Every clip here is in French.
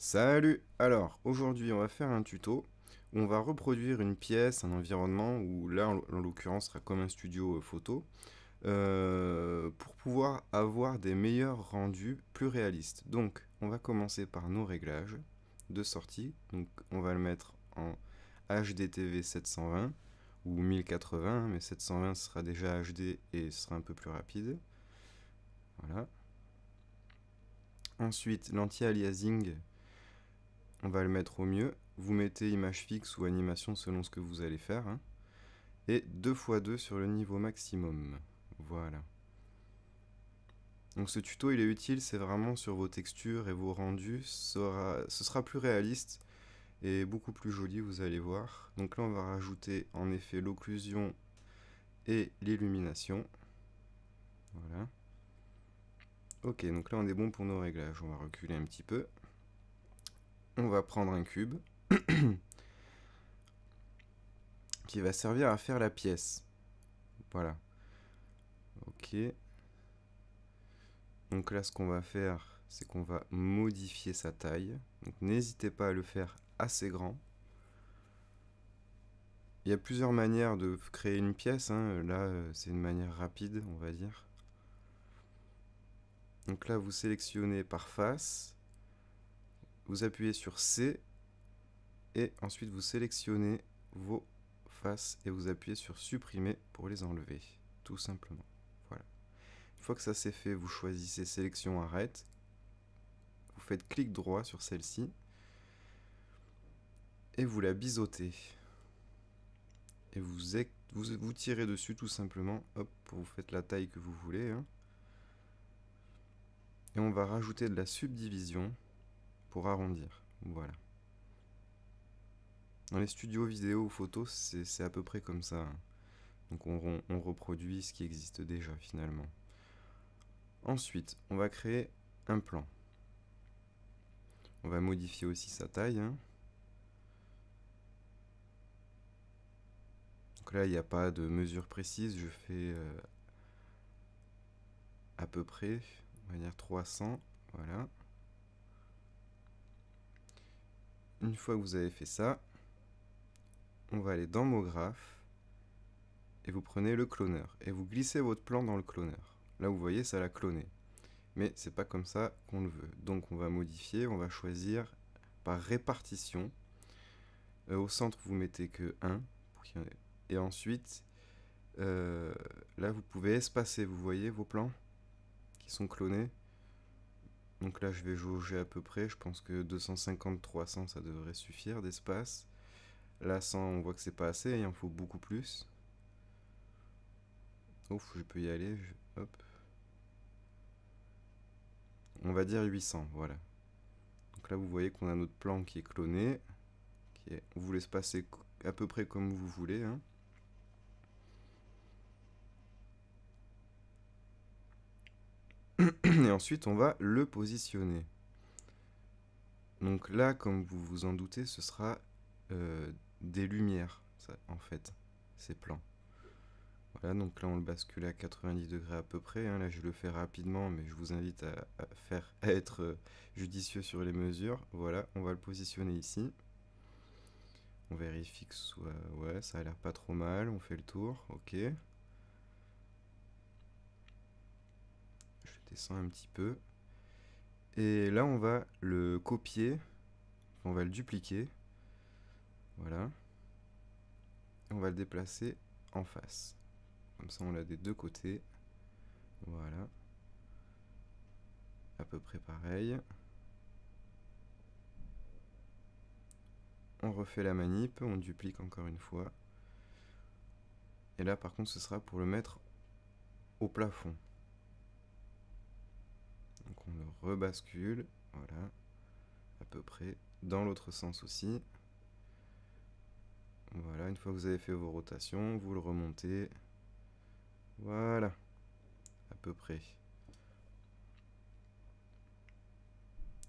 Salut! Alors, aujourd'hui, on va faire un tuto où on va reproduire une pièce, un environnement, où là, en l'occurrence, sera comme un studio photo, pour pouvoir avoir des meilleurs rendus plus réalistes. Donc, on va commencer par nos réglages de sortie. Donc, on va le mettre en HDTV 720 ou 1080, mais 720 sera déjà HD et ce sera un peu plus rapide. Voilà. Ensuite, l'anti-aliasing, on va le mettre au mieux. Vous mettez image fixe ou animation selon ce que vous allez faire, hein. Et 2x2 sur le niveau maximum. Voilà. Donc ce tuto il est utile, c'est vraiment sur vos textures et vos rendus. Ce sera plus réaliste et beaucoup plus joli, vous allez voir. Donc là on va rajouter en effet l'occlusion et l'illumination. Voilà. Ok, donc là on est bon pour nos réglages. On va reculer un petit peu. On va prendre un cube qui va servir à faire la pièce. Voilà. Ok. Donc là, ce qu'on va faire, c'est qu'on va modifier sa taille. Donc n'hésitez pas à le faire assez grand. Il y a plusieurs manières de créer une pièce, hein. Là, c'est une manière rapide, on va dire. Donc là, vous sélectionnez par face. Vous appuyez sur C. Et ensuite, vous sélectionnez vos faces et vous appuyez sur supprimer pour les enlever. Tout simplement. Voilà. Une fois que ça c'est fait, vous choisissez sélection arrête. Vous faites clic droit sur celle-ci. Et vous la biseautez. Et vous tirez dessus tout simplement. Hop, vous faites la taille que vous voulez, hein. Et on va rajouter de la subdivision pour arrondir. Voilà. Dans les studios vidéo ou photos, c'est à peu près comme ça, hein. Donc on reproduit ce qui existe déjà finalement. Ensuite, on va créer un plan. On va modifier aussi sa taille, hein. Donc là, il n'y a pas de mesure précise. Je fais à peu près, on va dire 300. Voilà. Une fois que vous avez fait ça, on va aller dans MoGraph et vous prenez le cloneur et vous glissez votre plan dans le cloneur. Là, vous voyez, ça l'a cloné. Mais c'est pas comme ça qu'on le veut. Donc on va modifier, on va choisir par répartition. Au centre, vous mettez que 1. Et ensuite, là, vous pouvez espacer, vous voyez vos plans qui sont clonés. Donc là, je vais jauger à peu près. Je pense que 250-300, ça devrait suffire d'espace. Là, 100, on voit que c'est pas assez. Il en faut beaucoup plus. Ouf, je peux y aller. Hop. On va dire 800, voilà. Donc là, vous voyez qu'on a notre plan qui est cloné. Vous l'espacez à peu près comme vous voulez, hein. Et ensuite, on va le positionner. Donc là, comme vous vous en doutez, ce sera des lumières, ça, en fait, ces plans. Voilà, donc là, on le bascule à 90 degrés à peu près, hein. Là, je le fais rapidement, mais je vous invite à être judicieux sur les mesures. Voilà, on va le positionner ici. On vérifie que ce soit... Ouais, ça a l'air pas trop mal. On fait le tour, ok. Je descends un petit peu. Et là, on va le copier. On va le dupliquer. Voilà. Et on va le déplacer en face. Comme ça, on l'a des deux côtés. Voilà. À peu près pareil. On refait la manip, on duplique encore une fois. Et là, par contre, ce sera pour le mettre au plafond. Donc on le rebascule, voilà, à peu près, dans l'autre sens aussi. Voilà, une fois que vous avez fait vos rotations, vous le remontez. Voilà, à peu près.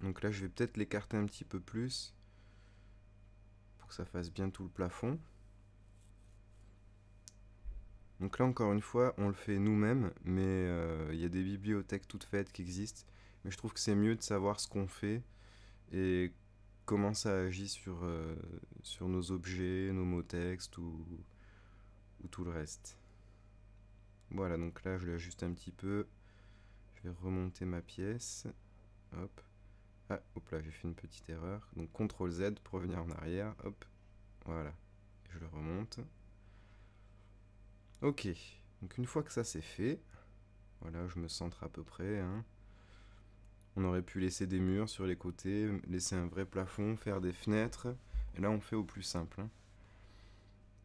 Donc là, je vais peut-être l'écarter un petit peu plus pour que ça fasse bien tout le plafond. Donc là, encore une fois, on le fait nous-mêmes, mais il y a des bibliothèques toutes faites qui existent. Mais je trouve que c'est mieux de savoir ce qu'on fait et comment ça agit sur nos objets, nos mots textes ou tout le reste. Voilà, donc là je l'ajuste un petit peu. Je vais remonter ma pièce. Hop. Ah, hop là, j'ai fait une petite erreur. Donc CTRL Z pour revenir en arrière. Hop. Voilà. Je le remonte. Ok. Donc une fois que ça c'est fait, voilà, je me centre à peu près, hein. On aurait pu laisser des murs sur les côtés, laisser un vrai plafond, faire des fenêtres. Et là on fait au plus simple, hein.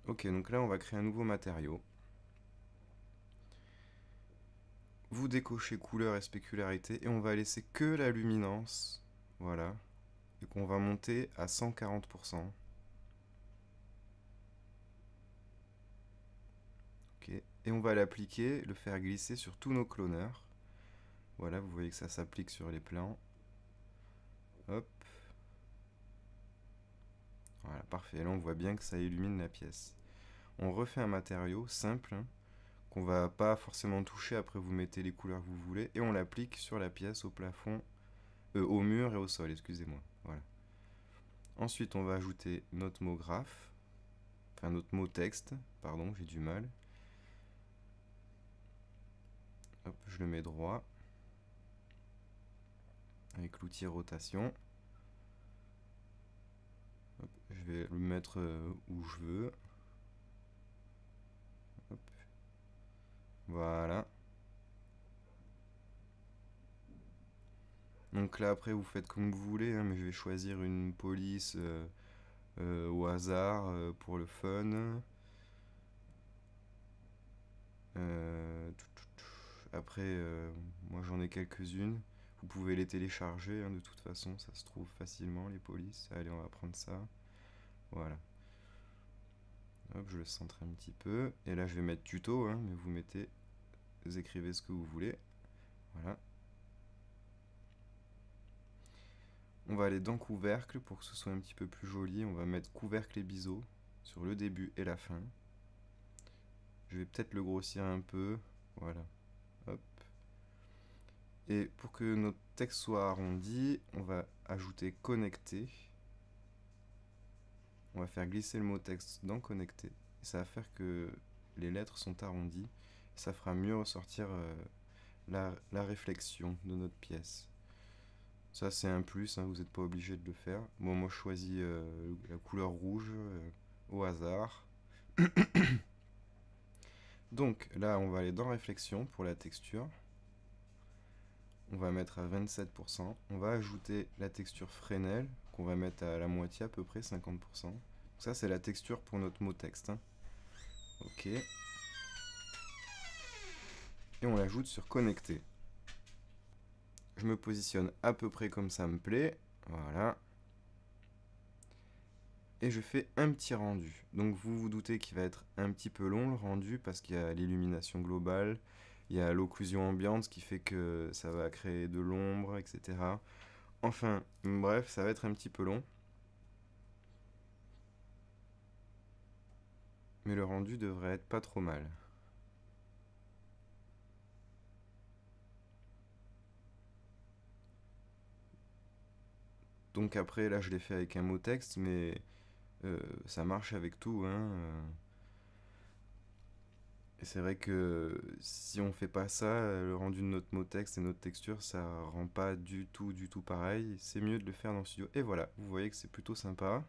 Ok, donc là on va créer un nouveau matériau. Vous décochez couleur et spécularité et on va laisser que la luminance. Voilà. Et qu'on va monter à 140%. Ok. Et on va l'appliquer, le faire glisser sur tous nos cloneurs. Voilà, vous voyez que ça s'applique sur les plans. Hop. Voilà, parfait. Là on voit bien que ça illumine la pièce. On refait un matériau simple, hein, qu'on va pas forcément toucher. Après vous mettez les couleurs que vous voulez et on l'applique sur la pièce, au plafond, au mur et au sol, excusez-moi. Voilà. Ensuite on va ajouter notre mot graphe, enfin notre mot texte, pardon, j'ai du mal. Hop, je le mets droit avec l'outil rotation. Hop, je vais le mettre où je veux. Hop. Voilà. Donc là après vous faites comme vous voulez, hein, mais je vais choisir une police au hasard pour le fun. Après, moi j'en ai quelques-unes. Vous pouvez les télécharger, hein, de toute façon, ça se trouve facilement les polices. Allez, on va prendre ça. Voilà. Hop, je le centre un petit peu. Et là je vais mettre tuto, hein, mais vous écrivez ce que vous voulez. Voilà. On va aller dans couvercle pour que ce soit un petit peu plus joli. On va mettre couvercle et biseau sur le début et la fin. Je vais peut-être le grossir un peu. Voilà. Hop. Et pour que notre texte soit arrondi, on va ajouter connecter. On va faire glisser le mot texte dans connecter. Et ça va faire que les lettres sont arrondies. Ça fera mieux ressortir la réflexion de notre pièce. Ça c'est un plus, hein, vous n'êtes pas obligé de le faire. Bon, moi je choisis la couleur rouge au hasard. Donc là on va aller dans réflexion pour la texture. On va mettre à 27%. On va ajouter la texture Fresnel qu'on va mettre à la moitié à peu près, 50%. Donc ça c'est la texture pour notre mot texte, hein. Ok. Et on l'ajoute sur connecter. Je me positionne à peu près comme ça me plaît. Voilà. Et je fais un petit rendu. Donc vous vous doutez qu'il va être un petit peu long le rendu parce qu'il y a l'illumination globale, il y a l'occlusion ambiante, ce qui fait que ça va créer de l'ombre, etc. Enfin, bref, ça va être un petit peu long. Mais le rendu devrait être pas trop mal. Donc après, là je l'ai fait avec un mot texte, mais ça marche avec tout, hein. Et c'est vrai que si on fait pas ça, le rendu de notre mot texte et notre texture, ça rend pas du tout pareil. C'est mieux de le faire dans le studio. Et voilà, vous voyez que c'est plutôt sympa.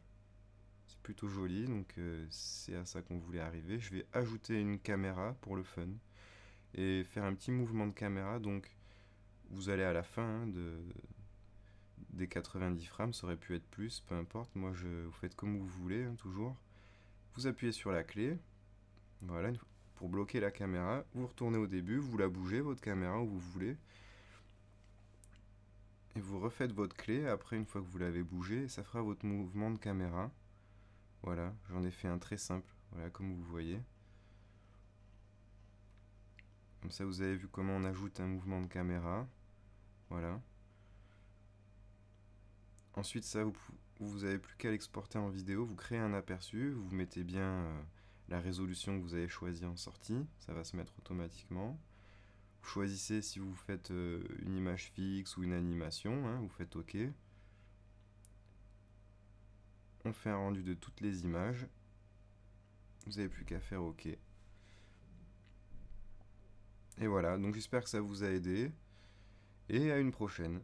C'est plutôt joli, donc c'est à ça qu'on voulait arriver. Je vais ajouter une caméra pour le fun. Et faire un petit mouvement de caméra, donc vous allez à la fin, hein, des 90 frames, ça aurait pu être plus, peu importe. Moi, vous faites comme vous voulez, hein, toujours. Vous appuyez sur la clé. Voilà, pour bloquer la caméra, vous retournez au début, vous la bougez, votre caméra, où vous voulez. Et vous refaites votre clé, après une fois que vous l'avez bougé, ça fera votre mouvement de caméra. Voilà, j'en ai fait un très simple, voilà, comme vous voyez. Comme ça, vous avez vu comment on ajoute un mouvement de caméra. Voilà. Ensuite, ça, vous avez plus qu'à l'exporter en vidéo, vous créez un aperçu, vous mettez bien la résolution que vous avez choisie en sortie, ça va se mettre automatiquement. Vous choisissez si vous faites une image fixe ou une animation, hein, vous faites OK. On fait un rendu de toutes les images. Vous n'avez plus qu'à faire OK. Et voilà, donc j'espère que ça vous a aidé. Et à une prochaine.